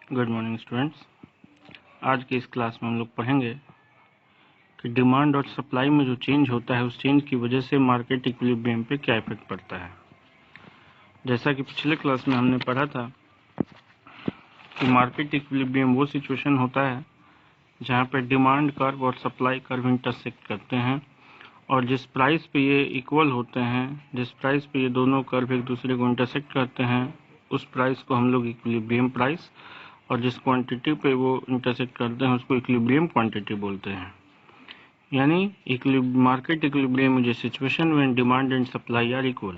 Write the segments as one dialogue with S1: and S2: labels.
S1: Good morning students. आज की इस क्लास में हम लोग पढ़ेंगे कि डिमांड और सप्लाई में जो चेंज होता है उस चेंज की वजह से मार्केट इक्विलिब्रियम पे क्या इफेक्ट पड़ता है। जैसा कि पिछले क्लास में हमने पढ़ा था कि मार्केट इक्विलिब्रियम वो सिचुएशन होता है जहाँ पे डिमांड कर्व और सप्लाई कर्व इंटरसेक्ट करते हैं और जिस प्राइस पे ये इक्वल होते हैं, जिस प्राइस पे ये दोनों कर्व एक दूसरे को इंटरसेक्ट करते हैं, उस प्राइस को हम लोग इक्विलिब्रियम प्राइस, और जिस क्वांटिटी पे वो इंटरसेक्ट करते हैं उसको इक्विलिब्रियम क्वांटिटी बोलते हैं। यानी market equilibrium is a situation when demand and supply are equal.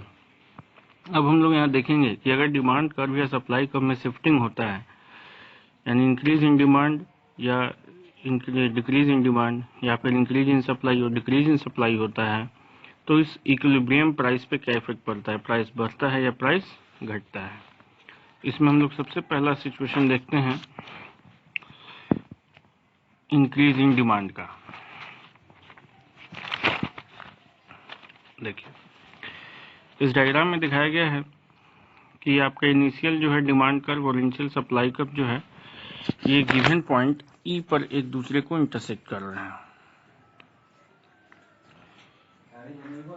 S1: अब हम लोग यहाँ देखेंगे कि अगर डिमांड कर्व या सप्लाई कर्व में शिफ्टिंग होता है, यानी इंक्रीज इन डिमांड या डिक्रीज इन डिमांड या फिर इंक्रीज इन सप्लाई और डिक्रीज इन सप्लाई होता है, तो इस इक्विलिब्रियम प्राइस पे क्या इफेक्ट पड़ता है, प्राइस बढ़ता है या प्राइस घटता है। इसमें हम लोग सबसे पहला सिचुएशन देखते हैं इंक्रीज इन डिमांड का। देखिए इस डायग्राम में दिखाया गया है कि आपका इनिशियल जो है डिमांड कर्व और इनिशियल सप्लाई कर्व जो है ये गिवन पॉइंट ई पर एक दूसरे को इंटरसेक्ट कर रहे हैं।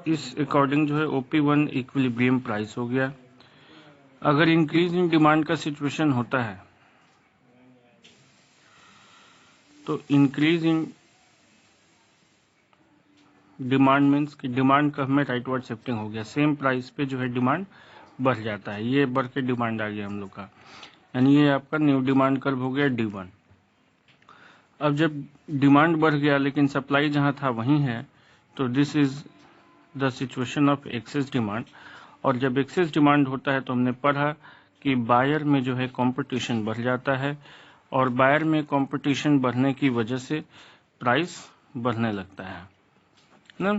S1: इस अकॉर्डिंग जो है OP1 इक्विलिब्रियम प्राइस हो गया। अगर इंक्रीज इन डिमांड का सिचुएशन होता है तो इंक्रीज इन डिमांड मीन्स कि डिमांड कर्व में राइटवर्ड शिफ्टिंग हो गया, सेम प्राइस पे जो है डिमांड बढ़ जाता है, ये बढ़ के डिमांड आ गया हम लोग का, यानी ये आपका न्यू डिमांड कर्व हो गया D1। अब जब डिमांड बढ़ गया लेकिन सप्लाई जहां था वहीं है, तो this is the situation of excess demand. और जब एक्सेस डिमांड होता है तो हमने पढ़ा कि बायर में जो है कंपटीशन बढ़ जाता है और बायर में कंपटीशन बढ़ने की वजह से प्राइस बढ़ने लगता है ना।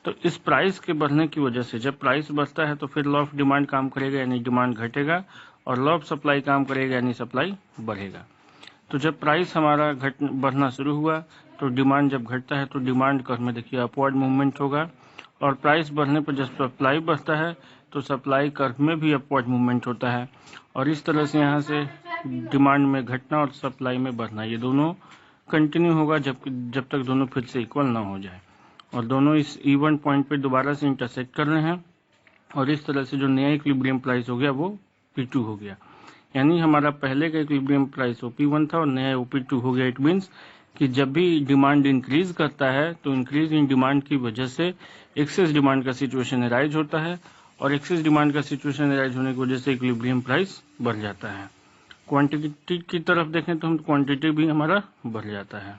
S1: तो इस प्राइस के बढ़ने की वजह से जब प्राइस बढ़ता है तो फिर लॉ ऑफ डिमांड काम करेगा, यानी डिमांड घटेगा, और लॉ ऑफ सप्लाई काम करेगा, यानी सप्लाई बढ़ेगा। तो जब प्राइस हमारा बढ़ना शुरू हुआ तो डिमांड जब घटता है तो डिमांड कर्व में देखिए अपवर्ड मूवमेंट होगा, और प्राइस बढ़ने पर जब सप्लाई बढ़ता है तो सप्लाई कर्व में भी अपवर्ड मूवमेंट होता है। और इस तरह से यहाँ से डिमांड में घटना और सप्लाई में बढ़ना ये दोनों कंटिन्यू होगा जब तक दोनों फिर से इक्वल ना हो जाए, और दोनों इस E1 पॉइंट पे दोबारा से इंटरसेक्ट कर रहे हैं, और इस तरह से जो नया इक्विलिब्रियम प्राइस हो गया वो P2 हो गया। यानी हमारा पहले का इक्विलिब्रियम प्राइस OP1 था और नया OP2 हो गया। इट मीन्स कि जब भी डिमांड इंक्रीज करता है तो इंक्रीज इन डिमांड की वजह से एक्सेस डिमांड का सिचुएशन अराइज होता है, और एक्सेस डिमांड का सिचुएशन अराइज होने की वजह से इक्विलिब्रियम प्राइस बढ़ जाता है। क्वांटिटी की तरफ देखें तो हम क्वांटिटी भी हमारा बढ़ जाता है।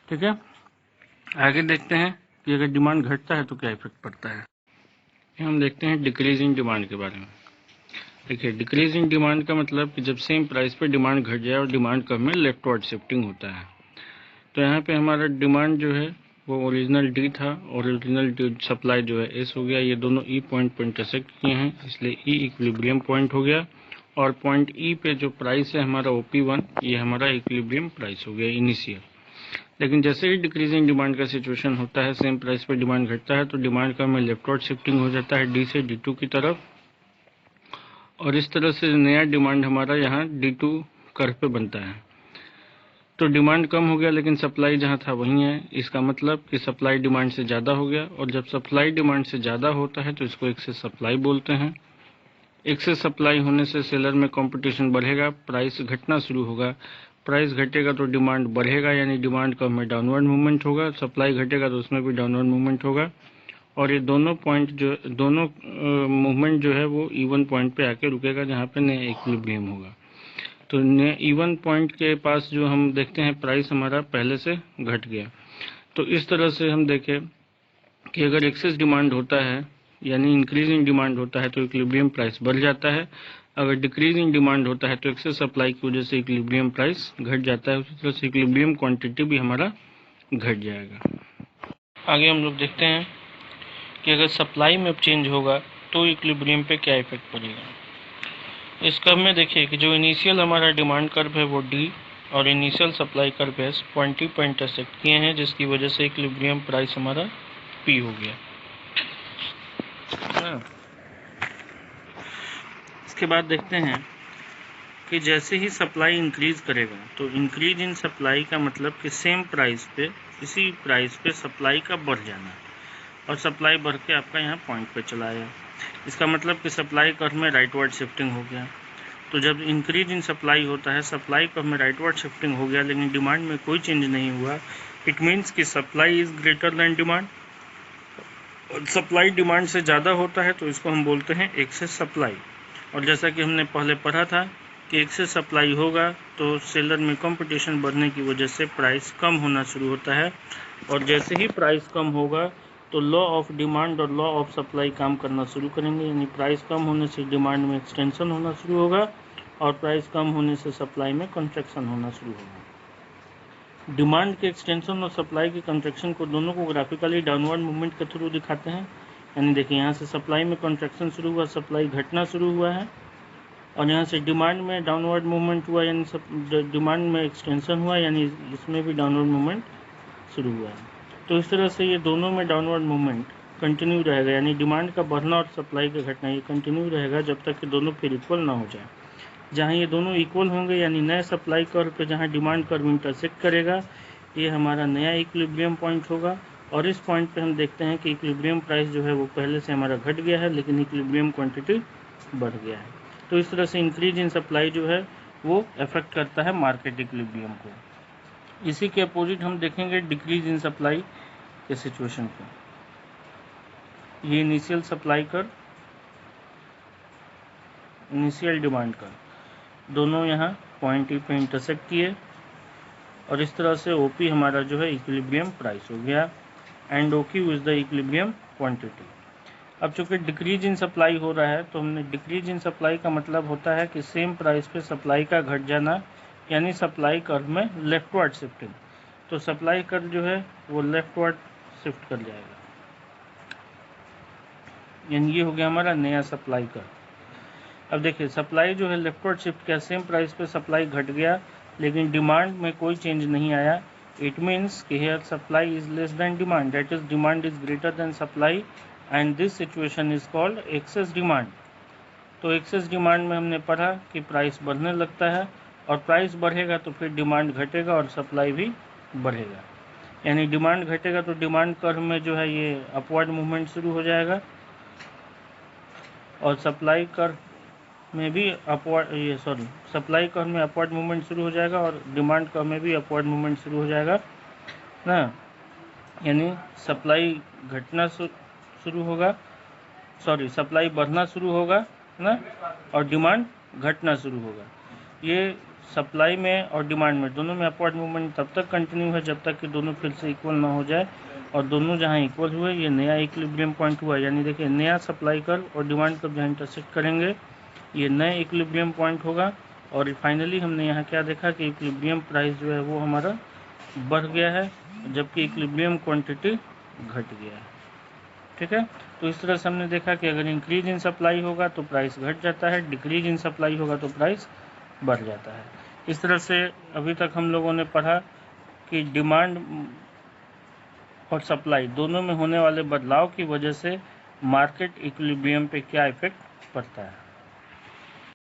S1: ठीक है, आगे देखते हैं कि अगर डिमांड घटता है तो क्या इफेक्ट पड़ता है। हम देखते हैं डिक्रीज इन डिमांड के बारे में। देखिए डिक्रीज इन डिमांड का मतलब कि जब सेम प्राइस पे डिमांड घट जाए और डिमांड कर्व में लेफ्टवर्ड शिफ्टिंग होता है। तो यहाँ पे हमारा डिमांड जो है वो ओरिजिनल D था और ओरिजिनल सप्लाई जो है S हो गया। ये दोनों E पॉइंट पर इंटरसेक्ट किए हैं, इसलिए E इक्विलिब्रियम पॉइंट हो गया, और पॉइंट E पे जो प्राइस है हमारा OP1 ये हमारा इक्विलिब्रियम प्राइस हो गया इनिशियल। लेकिन जैसे ही डिक्रीजिंग डिमांड का सिचुएशन होता है, सेम प्राइस पर डिमांड घटता है, तो डिमांड कर्व में लेफ्टवर्ड शिफ्टिंग हो जाता है D से D2 की तरफ, और इस तरह से नया डिमांड हमारा यहाँ D2 कर्व पे बनता है। तो डिमांड कम हो गया लेकिन सप्लाई जहाँ था वहीं है, इसका मतलब कि सप्लाई डिमांड से ज़्यादा हो गया, और जब सप्लाई डिमांड से ज़्यादा होता है तो इसको एक्सेस सप्लाई बोलते हैं। एक्सेस सप्लाई होने से सेलर में कंपटीशन बढ़ेगा, प्राइस घटना शुरू होगा, प्राइस घटेगा तो डिमांड बढ़ेगा, यानी डिमांड कम में डाउनवर्ड मूवमेंट होगा, सप्लाई घटेगा तो उसमें भी डाउनवर्ड मूवमेंट होगा, और ये दोनों मूवमेंट जो है वो E1 पॉइंट पे आके रुकेगा जहाँ पे नया इक्विलिब्रियम होगा। तो E1 पॉइंट के पास जो हम देखते हैं प्राइस हमारा पहले से घट गया। तो इस तरह से हम देखें कि अगर एक्सेस डिमांड होता है यानी इंक्रीज इन डिमांड होता है तो इक्विलिब्रियम प्राइस बढ़ जाता है, अगर डिक्रीज इन डिमांड होता है तो एक्सेस सप्लाई की वजह से इक्विलिब्रियम प्राइस घट जाता है, उसी तरह से इक्विलिब्रियम क्वांटिटी भी हमारा घट जाएगा। आगे हम लोग देखते हैं कि अगर सप्लाई में चेंज होगा तो इक्विलिब्रियम पे क्या इफेक्ट पड़ेगा। इस कर्व में देखिए कि जो इनिशियल हमारा डिमांड कर्व है वो D और इनिशियल सप्लाई कर्व है पॉइंट T पर इंटरसेक्ट किए हैं, जिसकी वजह से इक्विलिब्रियम प्राइस हमारा P हो गया। इसके बाद देखते हैं कि जैसे ही सप्लाई इंक्रीज करेगा तो इंक्रीज इन सप्लाई का मतलब कि सेम प्राइस पे, इसी प्राइस पे सप्लाई का बढ़ जाना, और सप्लाई बढ़ के आपका यहाँ पॉइंट पे चला आया। इसका मतलब कि सप्लाई कर्व में राइटवर्ड शिफ्टिंग हो गया। तो जब इंक्रीज इन सप्लाई होता है, सप्लाई कर्व में राइटवर्ड शिफ्टिंग हो गया लेकिन डिमांड में कोई चेंज नहीं हुआ, इट मीन्स कि supply is greater than demand. Supply demand से ज़्यादा होता है तो इसको हम बोलते हैं एक्सेस सप्लाई। और जैसा कि हमने पहले पढ़ा था कि एक्सेस सप्लाई होगा तो सेलर में कंपटीशन बढ़ने की वजह से प्राइस कम होना शुरू होता है, और जैसे ही प्राइस कम होगा तो लॉ ऑफ डिमांड और लॉ ऑफ सप्लाई काम करना शुरू करेंगे, यानी प्राइस कम होने से डिमांड में एक्सटेंशन होना शुरू होगा और प्राइस कम होने से सप्लाई में कंट्रैक्शन होना शुरू होगा। डिमांड के एक्सटेंशन और सप्लाई के कंट्रैक्शन को दोनों को ग्राफिकली डाउनवर्ड मूवमेंट के थ्रू दिखाते हैं। यानी देखिए यहाँ से सप्लाई में कंट्रैक्शन शुरू हुआ, सप्लाई घटना शुरू हुआ है, और यहाँ से डिमांड में डाउनवर्ड मूवमेंट हुआ, यानी डिमांड में एक्सटेंशन हुआ, यानी इसमें भी डाउनवर्ड मूवमेंट शुरू हुआ है। तो इस तरह से ये दोनों में डाउनवर्ड मूवमेंट कंटिन्यू रहेगा, यानी डिमांड का बढ़ना और सप्लाई का घटना ये कंटिन्यू रहेगा जब तक कि दोनों फिर इक्वल ना हो जाए। जहाँ ये दोनों इक्वल होंगे, यानी नए सप्लाई कर्व पे जहाँ डिमांड कर्व इंटरसेक्ट करेगा, ये हमारा नया इक्विलिब्रियम पॉइंट होगा। और इस पॉइंट पे हम देखते हैं कि इक्विलिब्रियम प्राइस जो है वो पहले से हमारा घट गया है लेकिन इक्विलिब्रियम क्वांटिटी बढ़ गया है। तो इस तरह से इंक्रीज इन सप्लाई जो है वो अफेक्ट करता है मार्केट इक्विलिब्रियम को। इसी के अपोजिट हम देखेंगे डिक्रीज इन सप्लाई के सिचुएशन को। ये initial supply curve, initial demand curve, दोनों यहाँ पॉइंट ई पे इंटरसेक्ट किए, और इस तरह से ओपी हमारा जो है इक्विलिब्रियम प्राइस हो गया, and OQ is the equilibrium quantity. अब चूंकि डिक्रीज इन सप्लाई हो रहा है तो हमने डिक्रीज इन सप्लाई का मतलब होता है कि सेम प्राइस पे सप्लाई का घट जाना, यानी सप्लाई कर्व में लेफ्टवर्ड शिफ्टिंग। तो सप्लाई कर्व जो है वो लेफ्टवर्ड शिफ्ट कर जाएगा, यानी ये हो गया हमारा नया सप्लाई कर्व। अब देखिए सप्लाई जो है लेफ्टवर्ड शिफ्ट किया, सेम प्राइस पे सप्लाई घट गया लेकिन डिमांड में कोई चेंज नहीं आया। इट मीन्स कि here supply is less than demand, that is demand is greater than supply, and this situation is called excess demand. तो एक्सेस डिमांड में हमने पढ़ा कि प्राइस बढ़ने लगता है, और प्राइस बढ़ेगा तो फिर डिमांड घटेगा और सप्लाई भी बढ़ेगा। यानी डिमांड घटेगा तो डिमांड कर्व में जो है ये अपवर्ड मूवमेंट शुरू हो जाएगा, और सप्लाई कर्व में भी सप्लाई कर्व में अपवर्ड मूवमेंट शुरू हो जाएगा और डिमांड कर्व में भी अपवर्ड मूवमेंट शुरू हो जाएगा ना। यानी सप्लाई घटना शुरू होगा, सप्लाई बढ़ना शुरू होगा ना, और डिमांड घटना शुरू होगा। ये सप्लाई में और डिमांड में दोनों में अपवर्ड मूवमेंट तब तक कंटिन्यू है जब तक कि दोनों फिर से इक्वल ना हो जाए, और दोनों जहाँ इक्वल हुए ये नया इक्विलिब्रियम पॉइंट हुआ। यानी देखिए नया सप्लाई कर्व और डिमांड कर्व जहाँ इंटरसेक्ट करेंगे ये नए इक्विलिब्रियम पॉइंट होगा, और फाइनली हमने यहाँ क्या देखा कि इक्विलिब्रियम प्राइस जो है वो हमारा बढ़ गया है जबकि इक्विलिब्रियम क्वांटिटी घट गया है। ठीक है, तो इस तरह से हमने देखा कि अगर इंक्रीज इन सप्लाई होगा तो प्राइस घट जाता है, डिक्रीज इन सप्लाई होगा तो प्राइस बढ़ जाता है। इस तरह से अभी तक हम लोगों ने पढ़ा कि डिमांड और सप्लाई दोनों में होने वाले बदलाव की वजह से मार्केट इक्विलिब्रियम पे क्या इफेक्ट पड़ता है।